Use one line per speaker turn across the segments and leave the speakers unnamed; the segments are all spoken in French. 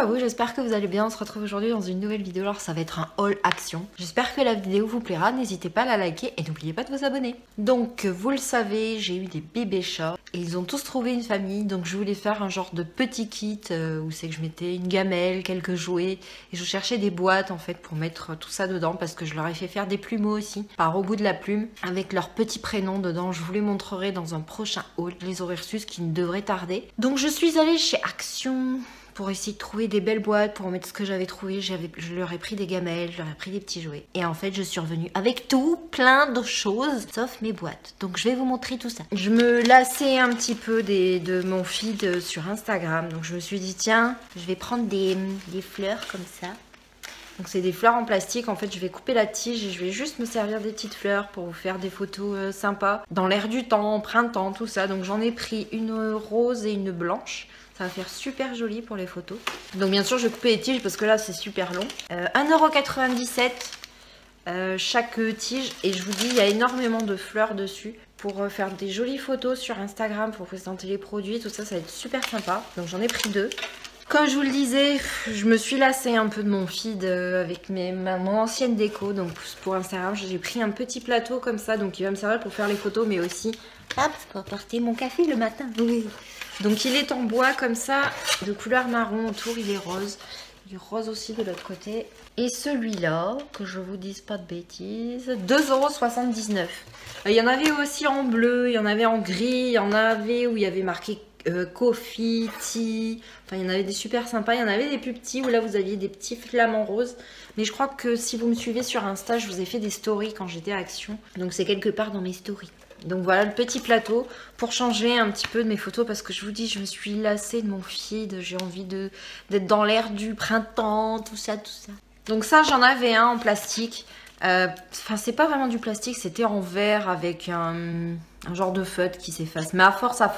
vous, j'espère que vous allez bien. On se retrouve aujourd'hui dans une nouvelle vidéo. Alors ça va être un haul action. J'espère que la vidéo vous plaira. N'hésitez pas à la liker et n'oubliez pas de vous abonner. Donc vous le savez, j'ai eu des bébés chats et ils ont tous trouvé une famille. Donc je voulais faire un genre de petit kit où c'est que je mettais une gamelle, quelques jouets et je cherchais des boîtes en fait pour mettre tout ça dedans parce que je leur ai fait faire des plumeaux aussi par au bout de la plume avec leurs petits prénoms dedans. Je vous les montrerai dans un prochain haul. Je les aurai reçus, ce qui ne devrait tarder. Donc je suis allée chez Action pour essayer de trouver des belles boîtes, pour mettre ce que j'avais trouvé. Je leur ai pris des gamelles, je leur ai pris des petits jouets. Et en fait, je suis revenue avec tout plein de choses, sauf mes boîtes. Donc, je vais vous montrer tout ça. Je me lassais un petit peu de mon feed sur Instagram. Donc, je me suis dit, tiens, je vais prendre des fleurs comme ça. Donc, c'est des fleurs en plastique. En fait, je vais couper la tige et je vais juste me servir des petites fleurs pour vous faire des photos sympas. Dans l'air du temps, printemps, tout ça. Donc, j'en ai pris une rose et une blanche. Ça va faire super joli pour les photos. Donc bien sûr je vais couper les tiges parce que là c'est super long. 1,97 € chaque tige. Et je vous dis il y a énormément de fleurs dessus. Pour faire des jolies photos sur Instagram, pour présenter les produits, tout ça, ça va être super sympa. Donc j'en ai pris 2. Comme je vous le disais, je me suis lassée un peu de mon feed avec mon ancienne déco. Donc pour Instagram, j'ai pris un petit plateau comme ça. Donc il va me servir pour faire les photos, mais aussi hop, pour porter mon café le matin. Oui. Donc il est en bois comme ça, de couleur marron autour, il est rose. Il est rose aussi de l'autre côté. Et celui-là, que je vous dise pas de bêtises, 2,79 €. Il y en avait aussi en bleu, il y en avait en gris, il y en avait où il y avait marqué coffee, tea. Enfin, il y en avait des super sympas. Il y en avait des plus petits où là vous aviez des petits flamants roses. Mais je crois que si vous me suivez sur Insta, je vous ai fait des stories quand j'étais à Action. Donc c'est quelque part dans mes stories. Donc voilà le petit plateau pour changer un petit peu de mes photos parce que je vous dis je me suis lassée de mon feed, j'ai envie d'être dans l'air du printemps, tout ça, tout ça. Donc ça j'en avais un en plastique, enfin c'est pas vraiment du plastique, c'était en verre avec un genre de feutre qui s'efface. Mais à force, en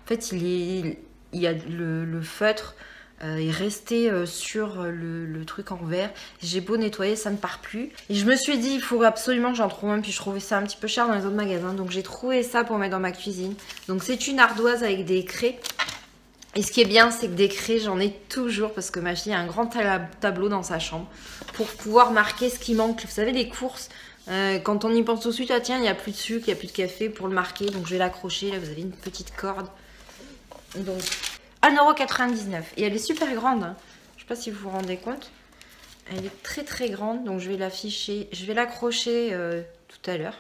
fait il y a le feutre est resté sur le truc en verre. J'ai beau nettoyer, ça ne part plus. Et je me suis dit, il faut absolument que j'en trouve un. Puis je trouvais ça un petit peu cher dans les autres magasins. Donc j'ai trouvé ça pour mettre dans ma cuisine. Donc c'est une ardoise avec des craies. Et ce qui est bien, c'est que des craies, j'en ai toujours parce que ma fille a un grand tableau dans sa chambre pour pouvoir marquer ce qui manque. Vous savez, les courses, quand on y pense tout de suite, ah tiens, il n'y a plus de sucre, il n'y a plus de café, pour le marquer. Donc je vais l'accrocher. Là, vous avez une petite corde. Donc 1,99 € et elle est super grande, hein. Je sais pas si vous vous rendez compte. Elle est très très grande, donc je vais l'afficher, je vais l'accrocher tout à l'heure.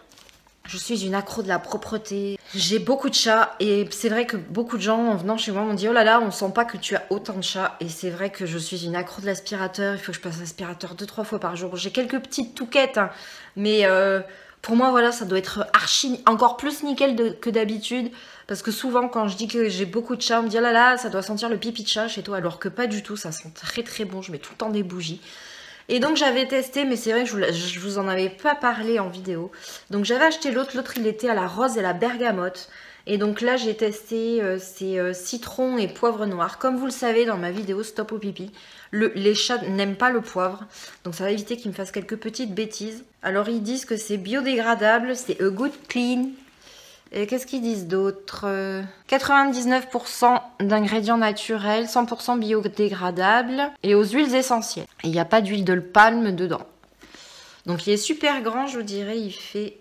Je suis une accro de la propreté. J'ai beaucoup de chats et c'est vrai que beaucoup de gens en venant chez moi m'ont dit oh là là, on sent pas que tu as autant de chats. Et c'est vrai que je suis une accro de l'aspirateur. Il faut que je passe l'aspirateur 2-3 fois par jour. J'ai quelques petites touquettes, hein, mais pour moi voilà, ça doit être archi encore plus nickel que d'habitude. Parce que souvent quand je dis que j'ai beaucoup de chats, on me dit oh là là, ça doit sentir le pipi de chat chez toi. Alors que pas du tout, ça sent très très bon. Je mets tout le temps des bougies. Et donc j'avais testé, mais c'est vrai que je vous en avais pas parlé en vidéo. Donc j'avais acheté l'autre il était à la rose et la bergamote. Et donc là j'ai testé c'est citron et poivre noir. Comme vous le savez dans ma vidéo Stop au pipi, les chats n'aiment pas le poivre. Donc ça va éviter qu'ils me fassent quelques petites bêtises. Alors ils disent que c'est biodégradable, c'est a good clean. Et qu'est-ce qu'ils disent d'autre? 99% d'ingrédients naturels, 100% biodégradables et aux huiles essentielles. Et il n'y a pas d'huile de palme dedans. Donc il est super grand, je vous dirais, il fait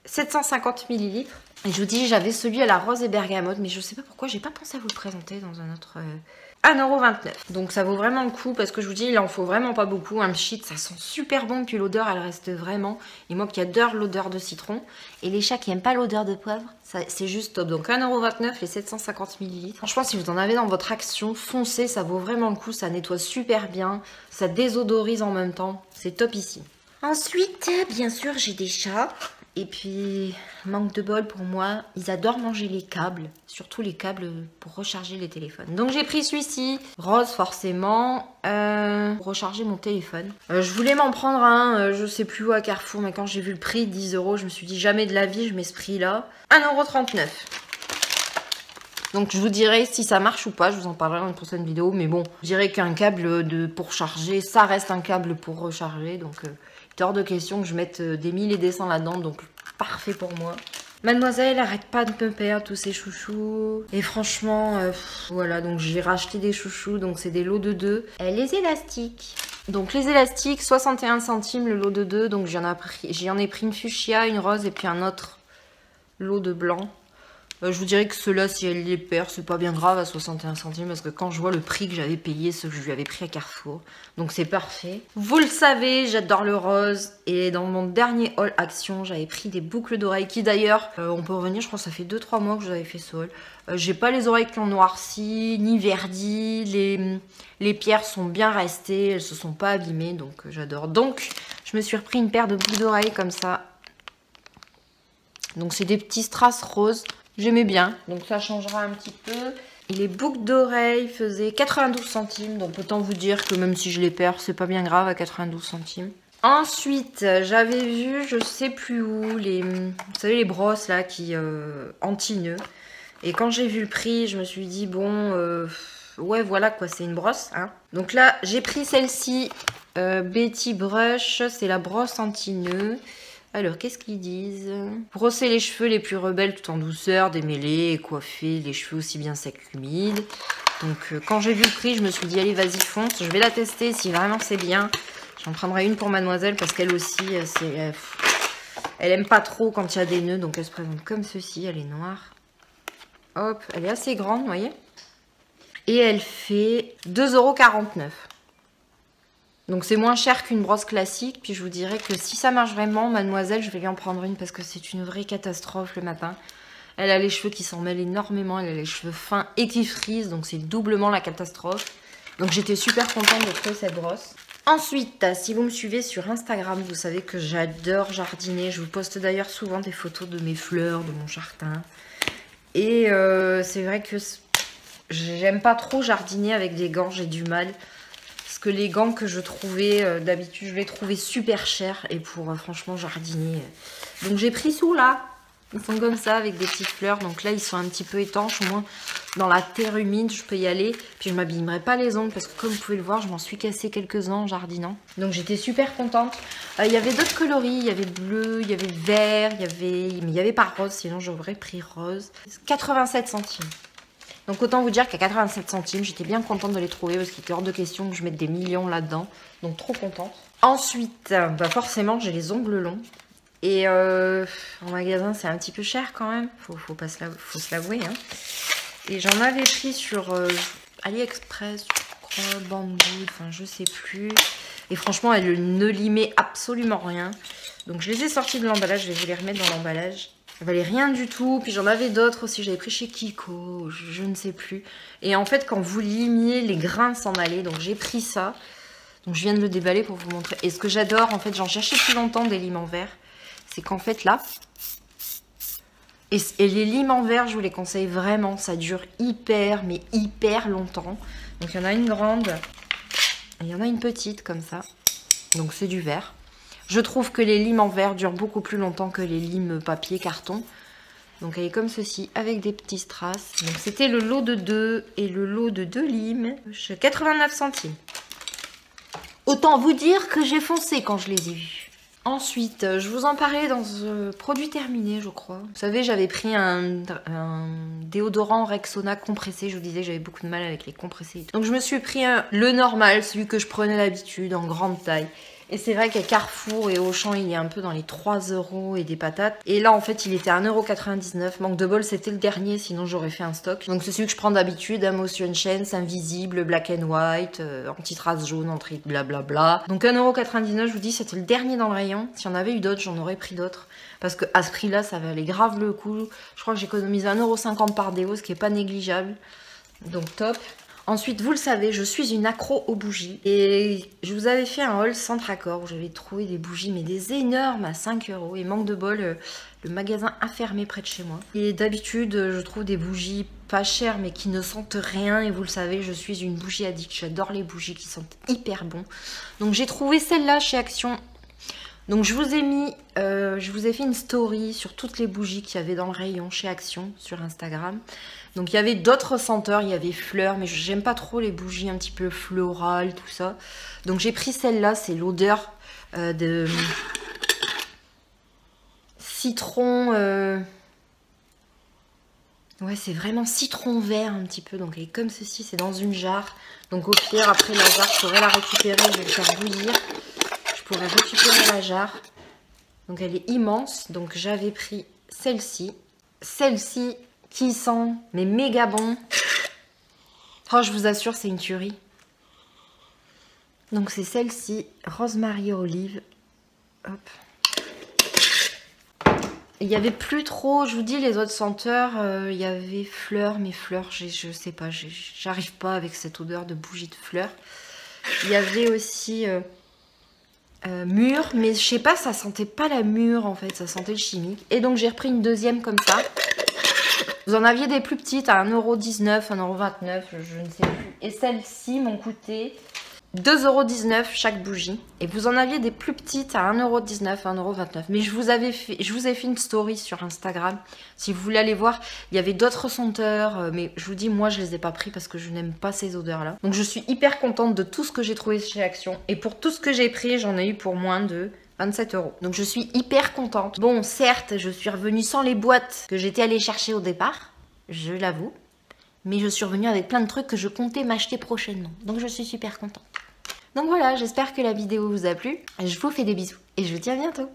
750 ml. Et je vous dis, j'avais celui à la rose et bergamote, mais je sais pas pourquoi, j'ai pas pensé à vous le présenter dans un autre... 1,29 €. Donc ça vaut vraiment le coup parce que je vous dis, il en faut vraiment pas beaucoup. Un pchit, ça sent super bon, puis l'odeur, elle reste vraiment. Et moi qui adore l'odeur de citron. Et les chats qui aiment pas l'odeur de poivre, c'est juste top. Donc 1,29 € et 750 ml. Franchement, si vous en avez dans votre Action, foncez, ça vaut vraiment le coup. Ça nettoie super bien, ça désodorise en même temps. C'est top ici. Ensuite, bien sûr, j'ai des chats. Et puis, manque de bol pour moi, ils adorent manger les câbles, surtout les câbles pour recharger les téléphones. Donc j'ai pris celui-ci, rose forcément, pour recharger mon téléphone. Je voulais m'en prendre un, je sais plus où à Carrefour, mais quand j'ai vu le prix, 10 €, je me suis dit jamais de la vie, je mets ce prix-là. 1,39 €. Donc je vous dirai si ça marche ou pas, je vous en parlerai dans une prochaine vidéo. Mais bon, je dirais qu'un câble pour charger, ça reste un câble pour recharger. Donc il est hors de question que je mette des 1000 et des 100 là-dedans. Donc parfait pour moi. Mademoiselle arrête pas de me perdre tous ses chouchous. Et franchement, voilà, donc j'ai racheté des chouchous, donc c'est des lots de 2. Les élastiques. Donc les élastiques, 61 centimes le lot de 2, donc j'en ai pris une fuchsia, une rose et puis un autre lot de blanc. Je vous dirais que ceux-là, si elle les perd, c'est pas bien grave à 61 centimes parce que quand je vois le prix que j'avais payé, ceux que je lui avais pris à Carrefour, donc c'est parfait. Vous le savez, j'adore le rose et dans mon dernier haul action, j'avais pris des boucles d'oreilles qui d'ailleurs, on peut revenir, je crois que ça fait 2-3 mois que j'avais fait ce haul. J'ai pas les oreilles qui ont noirci, ni verdi, les pierres sont bien restées, elles se sont pas abîmées, donc j'adore. Donc, je me suis repris une paire de boucles d'oreilles comme ça. Donc c'est des petits strass roses. J'aimais bien, donc ça changera un petit peu. Et les boucles d'oreilles faisaient 92 centimes, donc autant vous dire que même si je les perds, c'est pas bien grave à 92 centimes. Ensuite, j'avais vu, je sais plus où, vous savez les brosses là qui anti-nœuds. Et quand j'ai vu le prix, je me suis dit bon, ouais voilà quoi, c'est une brosse. Hein. Donc là, j'ai pris celle-ci, Betty Brush, c'est la brosse anti-nœuds. Alors, qu'est-ce qu'ils disent? Brosser les cheveux les plus rebelles tout en douceur, démêler et coiffer les cheveux aussi bien secs qu'humides. Donc, quand j'ai vu le prix, je me suis dit, allez, vas-y, fonce. Je vais la tester si vraiment c'est bien. J'en prendrai une pour mademoiselle parce qu'elle aussi, elle aime pas trop quand il y a des nœuds. Donc, elle se présente comme ceci. Elle est noire. Hop, elle est assez grande, vous voyez. Et elle fait 2,49 €. Donc c'est moins cher qu'une brosse classique. Puis je vous dirais que si ça marche vraiment, mademoiselle, je vais lui en prendre une parce que c'est une vraie catastrophe le matin. Elle a les cheveux qui s'en mêlent énormément. Elle a les cheveux fins et qui frisent. Donc c'est doublement la catastrophe. Donc j'étais super contente de trouver cette brosse. Ensuite, si vous me suivez sur Instagram, vous savez que j'adore jardiner. Je vous poste d'ailleurs souvent des photos de mes fleurs, de mon jardin. Et c'est vrai que j'aime pas trop jardiner avec des gants. J'ai du mal. Que les gants que je trouvais d'habitude, je les trouvais super chers et pour franchement jardiner. Donc j'ai pris ceux-là. Ils sont comme ça avec des petites fleurs. Donc là, ils sont un petit peu étanches. Au moins, dans la terre humide, je peux y aller. Puis je m'abîmerai pas les ongles parce que comme vous pouvez le voir, je m'en suis cassé quelques-uns en jardinant. Donc j'étais super contente. Il y avait d'autres coloris. Il y avait bleu, il y avait vert, mais il n'y avait pas rose. Sinon, j'aurais pris rose. 87 centimes. Donc autant vous dire qu'à 87 centimes, j'étais bien contente de les trouver parce qu'il était hors de question que je mette des millions là-dedans. Donc trop contente. Ensuite, bah forcément, j'ai les ongles longs. Et en magasin, c'est un petit peu cher quand même. Faut se l'avouer. Hein. Et j'en avais pris sur AliExpress, je crois, Bamboo, enfin je sais plus. Et franchement, elle ne limait absolument rien. Donc je les ai sortis de l'emballage, je vais vous les remettre dans l'emballage. Elle valait rien du tout. Puis j'en avais d'autres aussi. J'avais pris chez Kiko. Je ne sais plus. Et en fait, quand vous limiez, les grains s'en allaient. Donc j'ai pris ça. Donc je viens de le déballer pour vous montrer. Et ce que j'adore, en fait, j'en cherchais depuis longtemps des limes en verre. C'est qu'en fait, là... Et les limes en verre, je vous les conseille vraiment. Ça dure mais hyper longtemps. Donc il y en a une grande. Et il y en a une petite, comme ça. Donc c'est du verre. Je trouve que les limes en verre durent beaucoup plus longtemps que les limes papier carton. Donc elle est comme ceci, avec des petits strass. Donc c'était le lot de 2 et le lot de 2 limes. 89 centimes. Autant vous dire que j'ai foncé quand je les ai vus. Ensuite, je vous en parlais dans produit terminé, je crois. Vous savez, j'avais pris un déodorant Rexona compressé. Je vous disais que j'avais beaucoup de mal avec les compressés. Donc je me suis pris le normal, celui que je prenais d'habitude, en grande taille. Et c'est vrai qu'à Carrefour et Auchan, il est un peu dans les 3 € et des patates. Et là, en fait, il était à 1,99 €. Manque de bol, c'était le dernier, sinon j'aurais fait un stock. Donc c'est celui que je prends d'habitude, Motion Sense, invisible, black and white, anti-trace jaune, anti blablabla. Donc 1,99 €, je vous dis, c'était le dernier dans le rayon. Si on avait eu d'autres, j'en aurais pris d'autres. Parce qu'à ce prix-là, ça valait grave le coup. Je crois que j'économise 1,50 € par déo, ce qui n'est pas négligeable. Donc top. Ensuite, vous le savez, je suis une accro aux bougies. Et je vous avais fait un haul Centre Accord où j'avais trouvé des bougies, mais des énormes à 5 €. Et manque de bol, le magasin a fermé près de chez moi. Et d'habitude, je trouve des bougies pas chères, mais qui ne sentent rien. Et vous le savez, je suis une bougie addict. J'adore les bougies qui sentent hyper bon. Donc j'ai trouvé celle-là chez Action. Donc je vous ai mis, je vous ai fait une story sur toutes les bougies qu'il y avait dans le rayon chez Action sur Instagram. Donc il y avait d'autres senteurs, il y avait fleurs, mais j'aime pas trop les bougies un petit peu florales, tout ça. Donc j'ai pris celle-là, c'est l'odeur de citron, Ouais, c'est vraiment citron vert un petit peu. Donc elle est comme ceci, c'est dans une jarre. Donc au pire, après la jarre, je pourrais la récupérer, je vais le faire bouillir. Je pourrais récupérer la jarre. Donc elle est immense. Donc j'avais pris celle-ci. Celle-ci qui sent mais méga bon. Oh, je vous assure, c'est une tuerie. Donc c'est celle-ci, rosemary olive. Hop. Il n'y avait plus trop, je vous dis, les autres senteurs, il y avait fleurs, mais fleurs, je sais pas, j'arrive pas avec cette odeur de bougie de fleurs. Il y avait aussi mûre, mais je sais pas, ça sentait pas la mûre en fait, ça sentait le chimique. Et donc j'ai repris une deuxième comme ça. Vous en aviez des plus petites à 1,19 €, 1,29 €, je ne sais plus. Et celles-ci m'ont coûté 2,19 € chaque bougie. Et vous en aviez des plus petites à 1,19 €, 1,29 €. Mais je vous ai fait une story sur Instagram. Si vous voulez aller voir, il y avait d'autres senteurs. Mais je vous dis, moi, je les ai pas pris parce que je n'aime pas ces odeurs-là. Donc, je suis hyper contente de tout ce que j'ai trouvé chez Action. Et pour tout ce que j'ai pris, j'en ai eu pour moins de 27 €. Donc, je suis hyper contente. Bon, certes, je suis revenue sans les boîtes que j'étais allée chercher au départ. Je l'avoue. Mais je suis revenue avec plein de trucs que je comptais m'acheter prochainement. Donc, je suis super contente. Donc voilà, j'espère que la vidéo vous a plu. Je vous fais des bisous et je vous dis à bientôt.